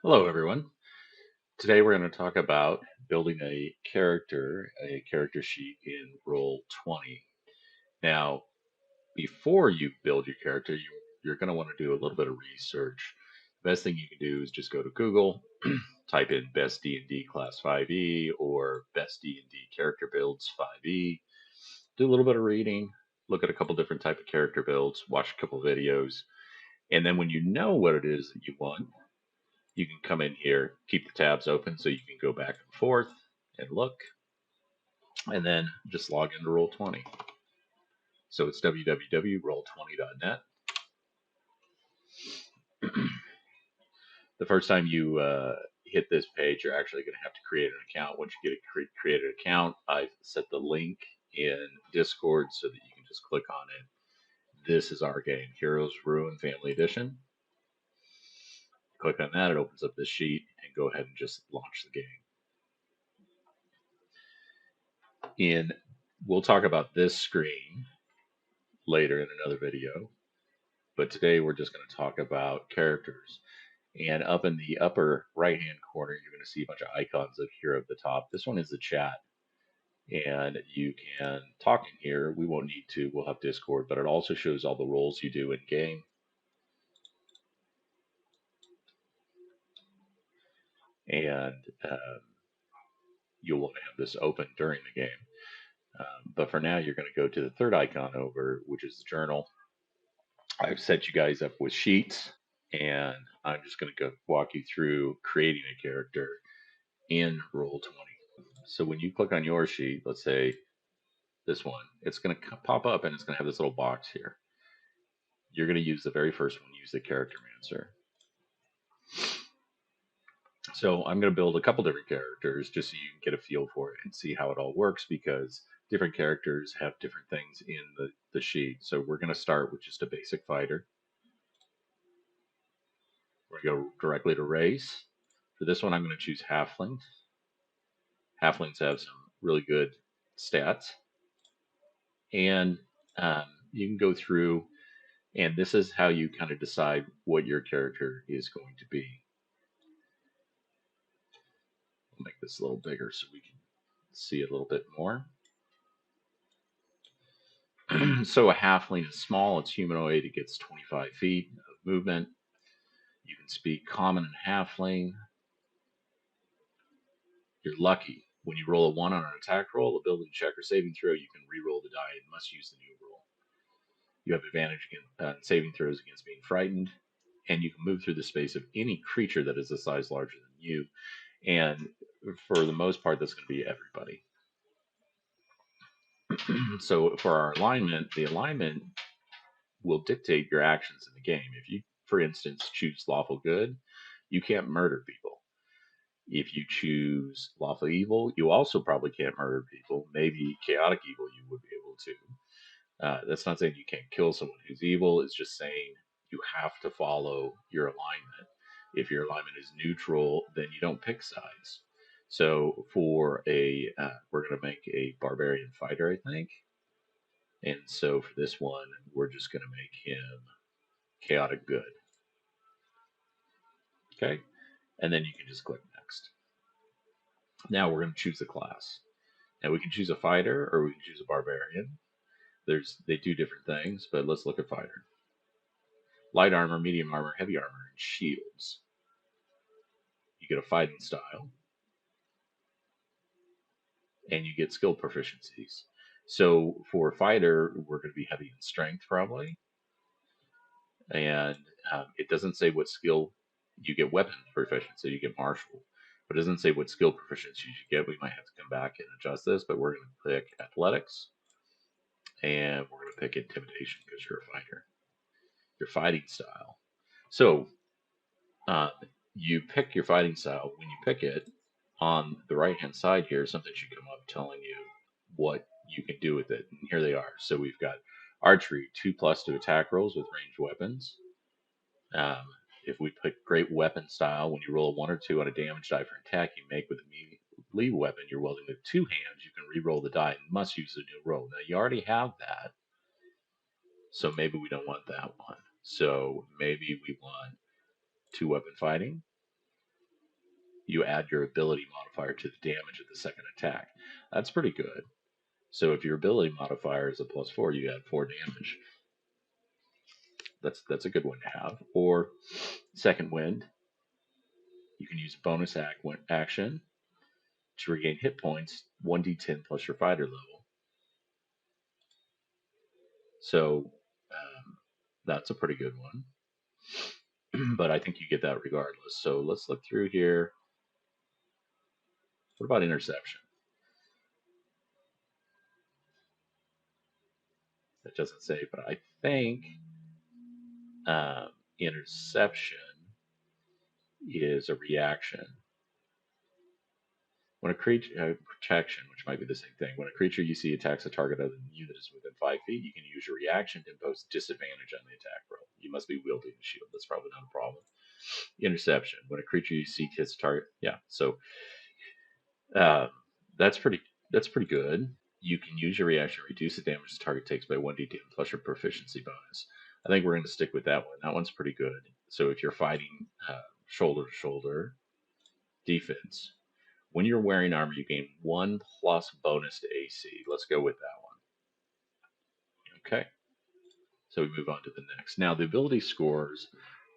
Hello, everyone. Today we're going to talk about building a character sheet in Roll20. Now, before you build your character, you're going to want to do a little bit of research. The best thing you can do is just go to Google, type in best D&D class 5e or best D&D character builds 5e. Do a little bit of reading, look at a couple different type of character builds, watch a couple videos, and then when you know what it is that you want, you can come in here, keep the tabs open so you can go back and forth and look, and then just log into Roll20. So it's www.roll20.net. The first time you hit this page, you're actually going to have to create an account. Once you get a created account, I've set the link in Discord so that you can just click on it. This is our game, Heroes Ruin Family Edition. Click on that, it opens up this sheet, and go ahead and just launch the game. We'll talk about this screen later in another video, but today we're just going to talk about characters. And up in the upper right hand corner, you're going to see a bunch of icons up here at the top. This one is the chat, and you can talk in here. We won't need to, we'll have Discord, but it also shows all the roles you do in game. And you'll want to have this open during the game. But for now, you're going to go to the third icon over, which is the journal. I've set you guys up with sheets, and I'm just going to go walk you through creating a character in Roll20. So when you click on your sheet, let's say this one, it's going to pop up and it's going to have this little box here. You're going to use the very first one, use the Character Mancer. So I'm going to build a couple different characters just so you can get a feel for it and see how it all works, because different characters have different things in the sheet. So we're going to start with just a basic fighter. We're going to go directly to race. For this one, I'm going to choose Halfling. Halflings have some really good stats. And you can go through, and this is how you kind of decide what your character is going to be. I'll make this a little bigger so we can see it a little bit more. So a halfling is small, it's humanoid, it gets 25 feet of movement. You can speak common and halfling. You're lucky. When you roll a 1 on an attack roll, ability check, or saving throw, you can re-roll the die and must use the new roll. You have advantage against saving throws against being frightened, and you can move through the space of any creature that is a size larger than you. And for the most part, that's going to be everybody. So for our alignment, the alignment will dictate your actions in the game. If you, for instance, choose lawful good, you can't murder people. If you choose lawful evil, you also probably can't murder people. Maybe chaotic evil, you would be able to. That's not saying you can't kill someone who's evil. It's just saying you have to follow your alignment. If your alignment is neutral, then you don't pick sides. So for we're going to make a barbarian fighter, I think. And so for this one, we're just going to make him chaotic good. Okay. And then you can just click next. Now we're going to choose a class. Now we can choose a fighter or we can choose a barbarian. They do different things, but let's look at fighter. Light armor, medium armor, heavy armor, and shields. You get a fighting style, and you get skill proficiencies. So for fighter, we're going to be heavy in strength probably, and it doesn't say what skill you get. Weapon proficiency, you get martial, but it doesn't say what skill proficiency you get. We might have to come back and adjust this, but we're going to pick athletics, and we're going to pick intimidation because you're a fighter. Your fighting style. So you pick your fighting style. When you pick it, on the right hand side here, something should come up telling you what you can do with it. And here they are. So we've got archery, 2+ to attack rolls with ranged weapons. If we pick great weapon style, when you roll a 1 or 2 on a damage die for attack you make with a melee weapon you're wielding with 2 hands, you can re-roll the die and must use the new roll. Now you already have that, so maybe we don't want that one. So maybe we want 2 weapon fighting. you add your ability modifier to the damage of the second attack. That's pretty good. So if your ability modifier is a +4, you add 4 damage. That's a good one to have. Or second wind, you can use a bonus action to regain hit points 1d10 plus your fighter level. So that's a pretty good one. But I think you get that regardless. So let's look through here. What about interception? It doesn't say, but I think interception is a reaction. When a creature protection, which might be the same thing, when a creature you see attacks a target other than you that is within 5 feet, you can use your reaction to impose disadvantage on the attack roll. You must be wielding a shield. That's probably not a problem. Interception, when a creature you see hits a target, yeah. So uh, that's pretty good. You can use your reaction to reduce the damage the target takes by 1d10 plus your proficiency bonus. I think we're going to stick with that one. That one's pretty good. So if you're fighting shoulder to shoulder defense, when you're wearing armor, you gain 1 plus bonus to AC. Let's go with that one. Okay. So we move on to the next. Now, the ability scores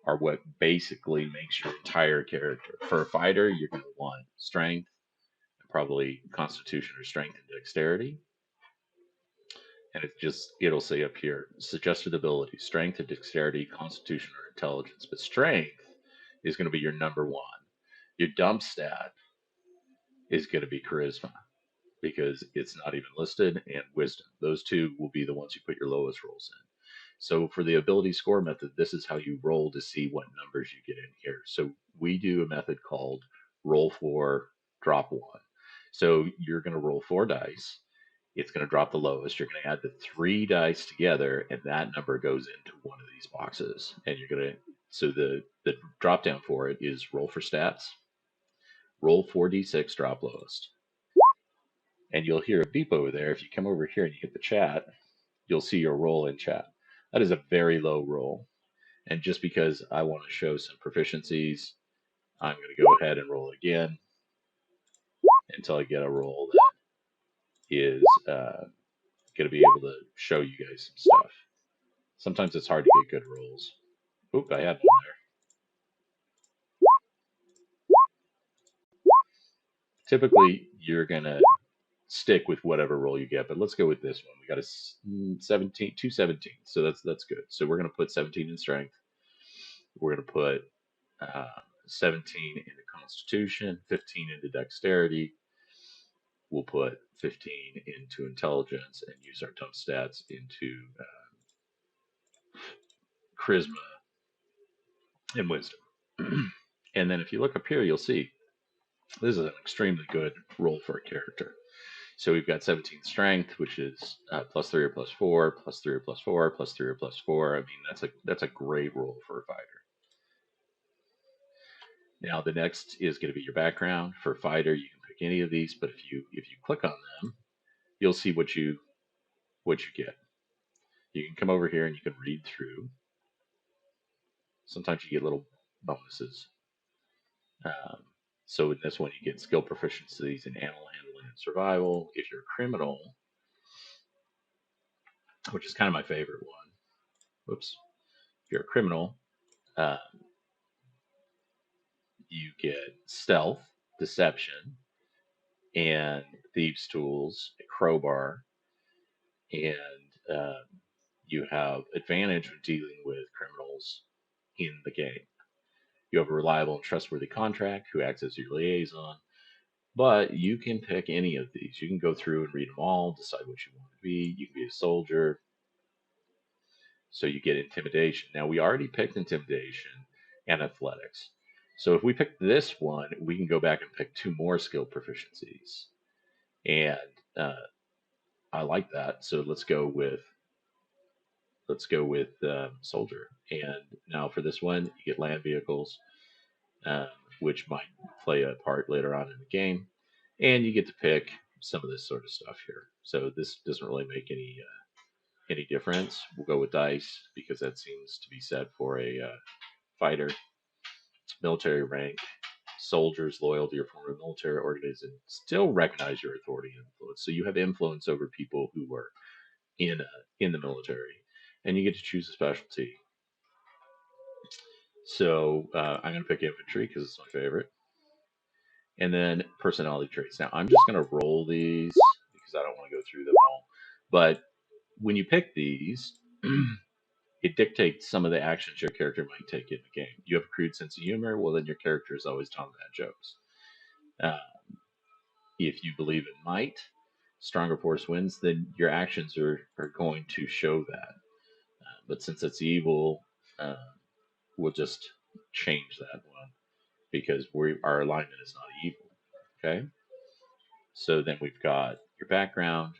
are what basically makes your entire character. For a fighter, you're going to want strength, and probably constitution or strength and dexterity. And it'll say up here suggested ability, strength and dexterity, constitution or intelligence. But strength is going to be your number one. Your dump stat is going to be charisma, because it's not even listed, and wisdom. Those two will be the ones you put your lowest rolls in. So for the ability score method, this is how you roll to see what numbers you get in here. So we do a method called roll 4, drop 1. So you're going to roll 4 dice. It's going to drop the lowest. You're going to add the 3 dice together, and that number goes into one of these boxes. And you're going to, so the drop down for it is roll for stats, roll 4d6, drop lowest. And you'll hear a beep over there. If you come over here and you hit the chat, you'll see your roll in chat. That is a very low roll. And just because I want to show some proficiencies, I'm going to go ahead and roll again until I get a roll that is going to be able to show you guys some stuff. Sometimes it's hard to get good rolls. Oop, I had one there. Typically, you're going to stick with whatever roll you get, but let's go with this one. We got a 17, 217, so that's good. So we're going to put 17 in strength. We're going to put 17 into constitution, 15 into dexterity. We'll put 15 into intelligence and use our dump stats into charisma and wisdom. And then if you look up here, you'll see this is an extremely good roll for a character. So we've got 17 strength, which is +3 or +4, +3 or +4, +3 or +4. I mean, that's a great roll for a fighter. Now the next is going to be your background. For a fighter, you can pick any of these, but if you click on them, you'll see what you get. You can come over here and you can read through. Sometimes you get little bonuses. So in this one, you get skill proficiencies in animal handling and survival. If you're a criminal, which is kind of my favorite one. Whoops. If you're a criminal, um, you get stealth, deception, and thieves' tools, a crowbar, and you have advantage when dealing with criminals in the game. You have a reliable and trustworthy contract who acts as your liaison, but you can pick any of these. You can go through and read them all, decide what you want to be. You can be a soldier, so you get intimidation. Now, we already picked intimidation and athletics. So if we pick this one, we can go back and pick 2 more skill proficiencies. And I like that. So let's go with soldier. And now for this one, you get land vehicles, um, which might play a part later on in the game, and you get to pick some of this sort of stuff here. So this doesn't really make any difference. We'll go with dice because that seems to be set for a fighter. Military rank. soldiers loyal to your former military organization still recognize your authority and influence. So you have influence over people who are in in the military, and you get to choose a specialty. So I'm going to pick infantry because it's my favorite, and then personality traits. Now I'm just going to roll these because I don't want to go through them all. But when you pick these, it dictates some of the actions your character might take in the game. You have a crude sense of humor, well, then your character is always telling bad jokes. Uh, if you believe in might, stronger force wins, then your actions are going to show that. But since it's evil, uh, we'll just change that one because our alignment is not evil. Okay. So then we've got your background.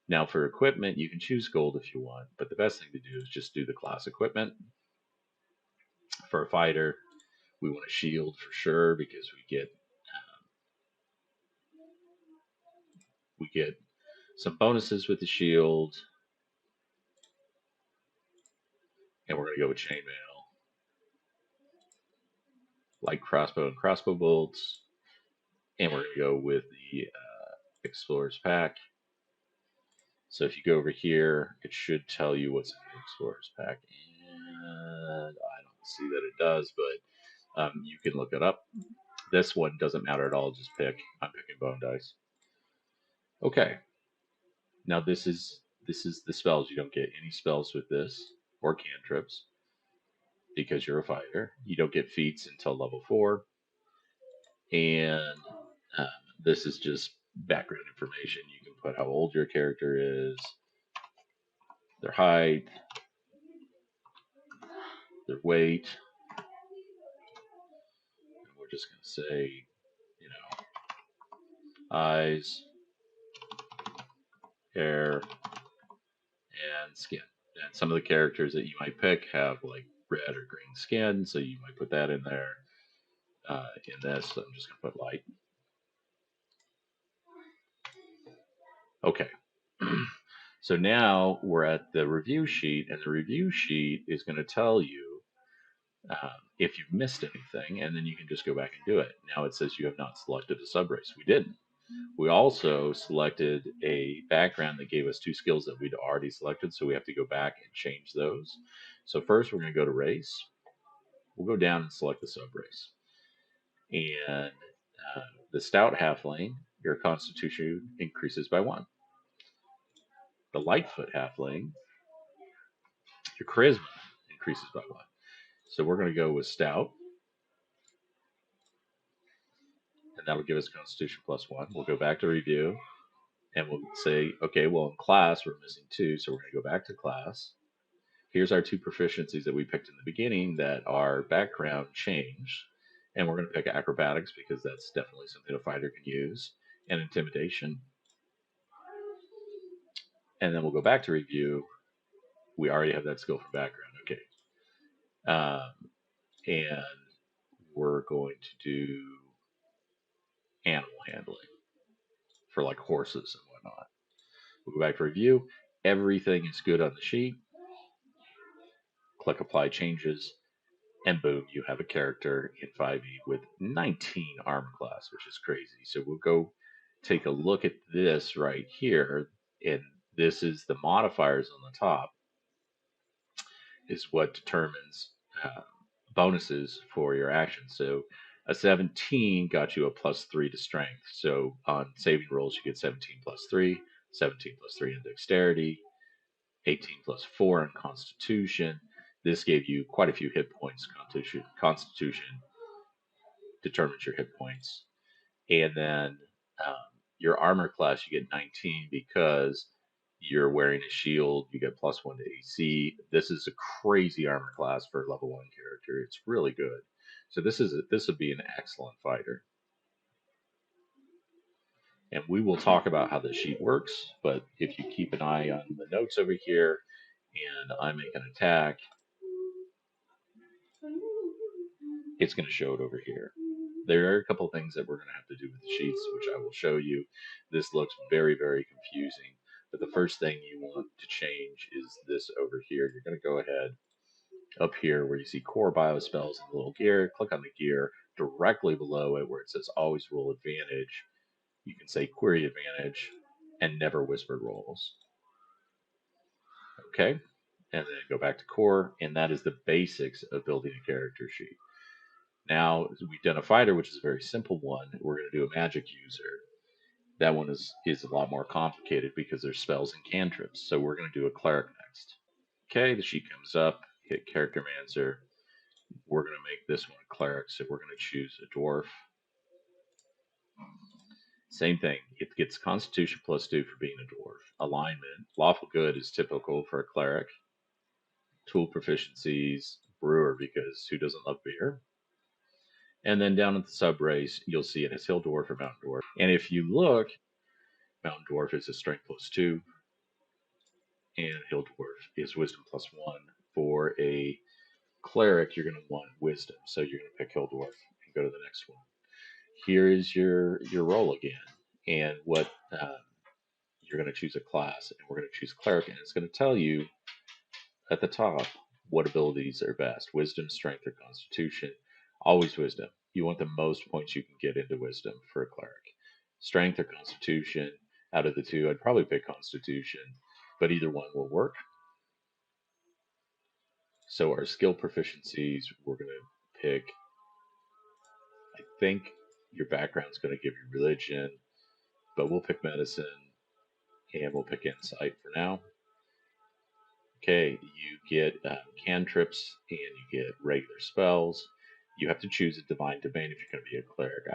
Now for equipment, you can choose gold if you want, but the best thing to do is just do the class equipment. For a fighter, we want a shield for sure because we get some bonuses with the shield, and we're gonna go with chainmail, light crossbow and crossbow bolts, and we're gonna go with the explorer's pack. So if you go over here, it should tell you what's in the explorer's pack, and I don't see that it does, but you can look it up. This one doesn't matter at all. Just pick. I'm picking bone dice. Okay. Now this is the spells. You don't get any spells with this or cantrips because you're a fighter. You don't get feats until level 4, and um, this is just background information. You can put how old your character is, their height, their weight. And we're just going to say, you know, eyes, hair, and skin. And some of the characters that you might pick have like red or green skin, so you might put that in there. In this, so I'm just going to put light. Okay. So now we're at the review sheet, and the review sheet is going to tell you if you've missed anything, and then you can just go back and do it. Now it says you have not selected a subrace. We didn't. We also selected a background that gave us 2 skills that we'd already selected, so we have to go back and change those. So first, we're going to go to race. We'll go down and select the subrace. And the stout halfling, your constitution increases by 1. The lightfoot halfling, your charisma increases by 1. So we're going to go with stout, and that'll give us constitution +1. We'll go back to review, and we'll say, okay, well, in class, we're missing 2, so we're going to go back to class. Here's our 2 proficiencies that we picked in the beginning that our background changed. And we're going to pick acrobatics because that's definitely something a fighter can use, and intimidation. And then we'll go back to review. We already have that skill for background. Okay. And we're going to do animal handling for like horses and whatnot. We'll go back to review. Everything is good on the sheet. Click apply changes, and boom, you have a character in 5e with 19 armor class, which is crazy. So we'll go take a look at this right here, and this is the modifiers on the top, is what determines bonuses for your actions. So a 17 got you a +3 to strength. So on saving rolls, you get 17 +3, 17 +3 in dexterity, 18 +4 in constitution. This gave you quite a few hit points. Constitution determines your hit points. And then um, your armor class, you get 19 because you're wearing a shield. You get +1 to AC. This is a crazy armor class for a level 1 character. It's really good. So this would be an excellent fighter. And we will talk about how the sheet works. But if you keep an eye on the notes over here, and I make an attack, it's going to show it over here. There are a couple of things that we're going to have to do with the sheets, which I will show you. This looks very, very confusing. But the first thing you want to change is this over here. You're going to go ahead up here where you see core bio spells and the little gear. Click on the gear. directly below it where it says always roll advantage, you can say query advantage and never whispered rolls. Okay, and then go back to core, and that is the basics of building a character sheet. Now we've done a fighter, which is a very simple one. We're going to do a magic user. That one is a lot more complicated because there's spells and cantrips. So we're going to do a cleric next. Okay, the sheet comes up, hit character mancer. We're going to make this one a cleric, so we're going to choose a dwarf. Same thing, it gets constitution +2 for being a dwarf. Alignment, lawful good is typical for a cleric. Tool proficiencies, brewer, because who doesn't love beer? And then down at the sub race, you'll see it as hill dwarf or mountain dwarf. And if you look, mountain dwarf is a strength +2, and hill dwarf is wisdom +1. For a cleric, you're going to want wisdom, so you're going to pick hill dwarf and go to the next one. Here is your roll again, and what you're going to choose a class, and we're going to choose cleric, and it's going to tell you at the top what abilities are best: wisdom, strength, or constitution. Always wisdom. You want the most points you can get into wisdom for a cleric. Strength or constitution, out of the two, I'd probably pick constitution, but either one will work. So our skill proficiencies, we're going to pick, I think your background's going to give you religion, but we'll pick medicine, and we'll pick insight for now. Okay, you get cantrips, and you get regular spells. You have to choose a divine domain if you're going to be a cleric.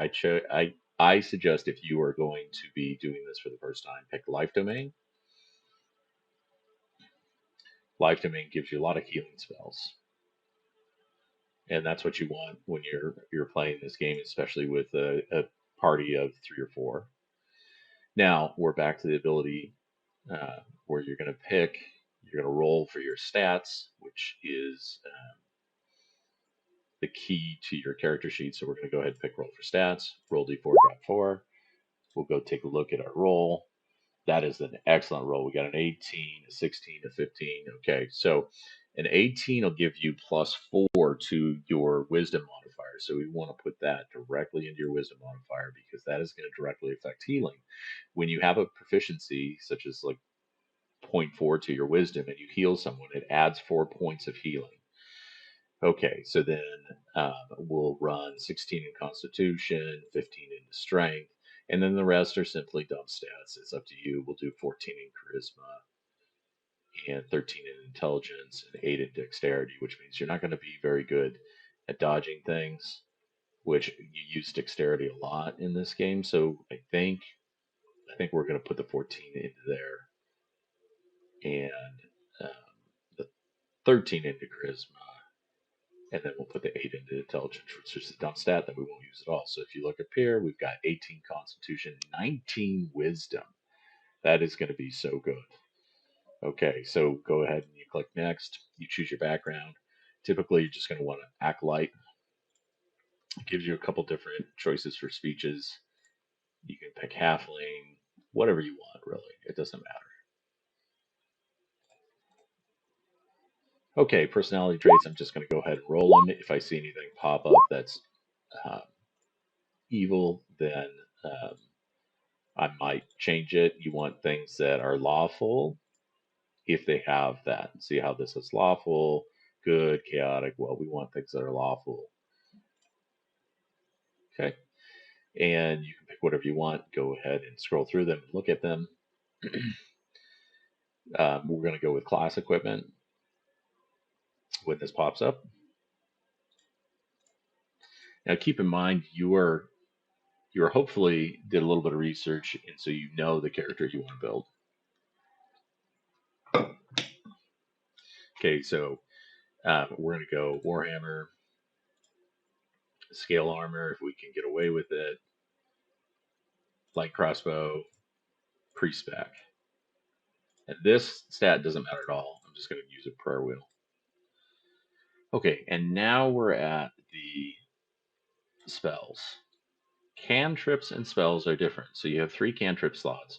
I suggest if you are going to be doing this for the first time, pick life domain. Life domain gives you a lot of healing spells, and that's what you want when you're playing this game, especially with a party of 3 or 4. Now we're back to the ability where you're going to roll for your stats, which is the key to your character sheet. So we're going to go ahead and pick roll for stats, roll d4, drop 4. We'll go take a look at our roll. That is an excellent roll. We got an 18, a 16, a 15. Okay, so an 18 will give you +4 to your wisdom modifier. So we want to put that directly into your wisdom modifier because that is going to directly affect healing. When you have a proficiency, such as like 0.4 to your wisdom, and you heal someone, it adds 4 points of healing. Okay, so then we'll run 16 in Constitution, 15 in Strength, and then the rest are simply dumb stats. It's up to you. We'll do 14 in Charisma, and 13 in Intelligence, and 8 in Dexterity, which means you're not going to be very good at dodging things, which you use Dexterity a lot in this game. So I think we're going to put the 14 into there, and the 13 into Charisma, and then we'll put the 8 into intelligence, which is a dumb stat that we won't use at all. So if you look up here, we've got 18 constitution, 19 wisdom. That is going to be so good. Okay, so go ahead and you click next. You choose your background. Typically, you're just going to want to acolyte. It gives you a couple different choices for speeches. You can pick halfling, whatever you want, really. It doesn't matter. Okay, personality traits. I'm just going to go ahead and roll them. If I see anything pop up that's evil, then I might change it. You want things that are lawful if they have that. See how this is lawful, good, chaotic. Well, we want things that are lawful. Okay. And you can pick whatever you want. Go ahead and scroll through them and look at them. We're going to go with class equipment when this pops up. Now, keep in mind, you're hopefully did a little bit of research, and so you know the character you want to build. Okay, so we're going to go Warhammer, scale armor if we can get away with it, light crossbow, pre-spec. And this stat doesn't matter at all. I'm just going to use a prayer wheel. Okay, and now we're at the spells. Cantrips and spells are different. So you have 3 cantrip slots.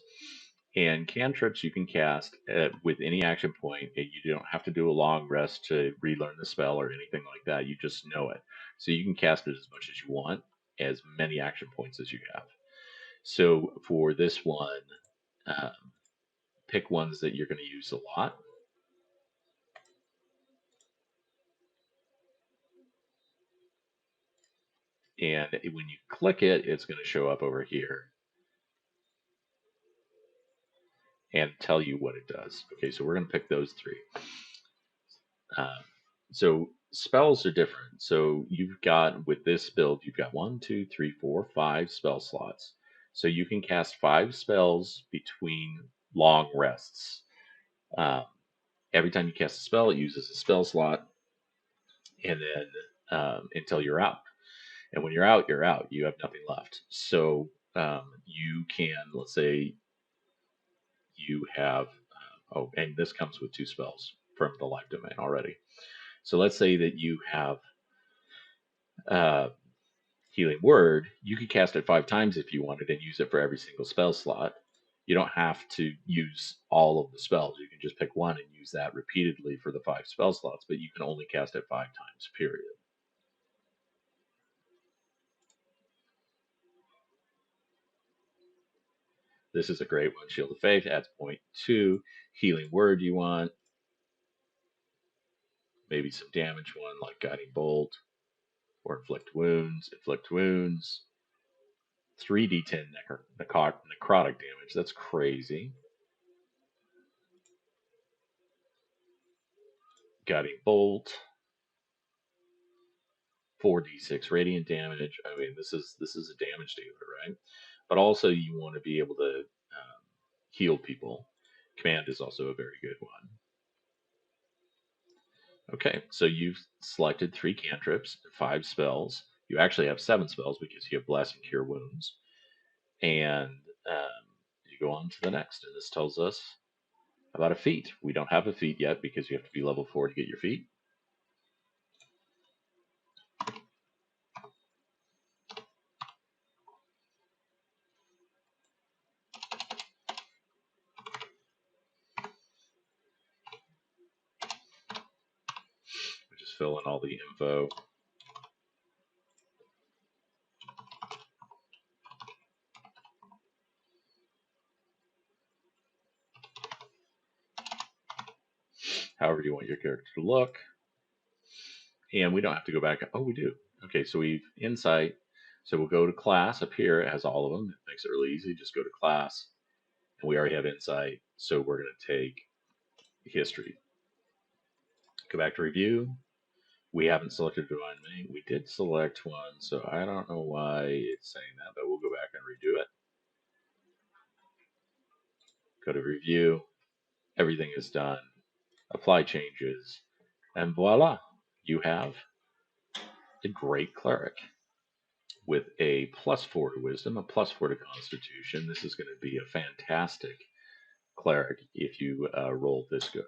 And cantrips you can cast with any action point, and you don't have to do a long rest to relearn the spell or anything like that. You just know it. So you can cast it as much as you want, as many action points as you have. So for this one, um, pick ones that you're going to use a lot. And when you click it, it's going to show up over here and tell you what it does. Okay, so we're going to pick those three. So spells are different. So you've got, with this build, you've got 1, 2, 3, 4, 5 spell slots. So you can cast 5 spells between long rests. Um, every time you cast a spell, it uses a spell slot, and then until you're out. And when you're out, you're out. You have nothing left. So you can, let's say, you have, oh, and this comes with 2 spells from the life domain already. So let's say that you have uh, Healing Word. You could cast it 5 times if you wanted and use it for every single spell slot. You don't have to use all of the spells. You can just pick one and use that repeatedly for the 5 spell slots, but you can only cast it 5 times, period. This is a great one. Shield of Faith adds 0.2. Healing Word you want. Maybe some damage one like Guiding Bolt or Inflict Wounds. Inflict Wounds. 3d10 necrotic damage. That's crazy. Guiding Bolt. 4d6 radiant damage. I mean, this is a damage dealer, right? But also you want to be able to heal people. Command is also a very good one. Okay, so you've selected 3 cantrips, 5 spells. You actually have 7 spells because you have Bless and Cure Wounds. And you go on to the next, and this tells us about a feat. We don't have a feat yet because you have to be level 4 to get your feat. We just fill in all the info. However you want your character to look. And we don't have to go back. Oh, we do. Okay, so we've insight. So we'll go to class up here. It has all of them. It makes it really easy. Just go to class. And we already have insight. So we're going to take history. Go back to review. We haven't selected Divine Mate. We did select one, so I don't know why it's saying that, but we'll go back and redo it. Go to review. Everything is done. Apply changes. And voila, you have a great cleric with a +4 to wisdom, a +4 to constitution. This is going to be a fantastic cleric if you roll this good.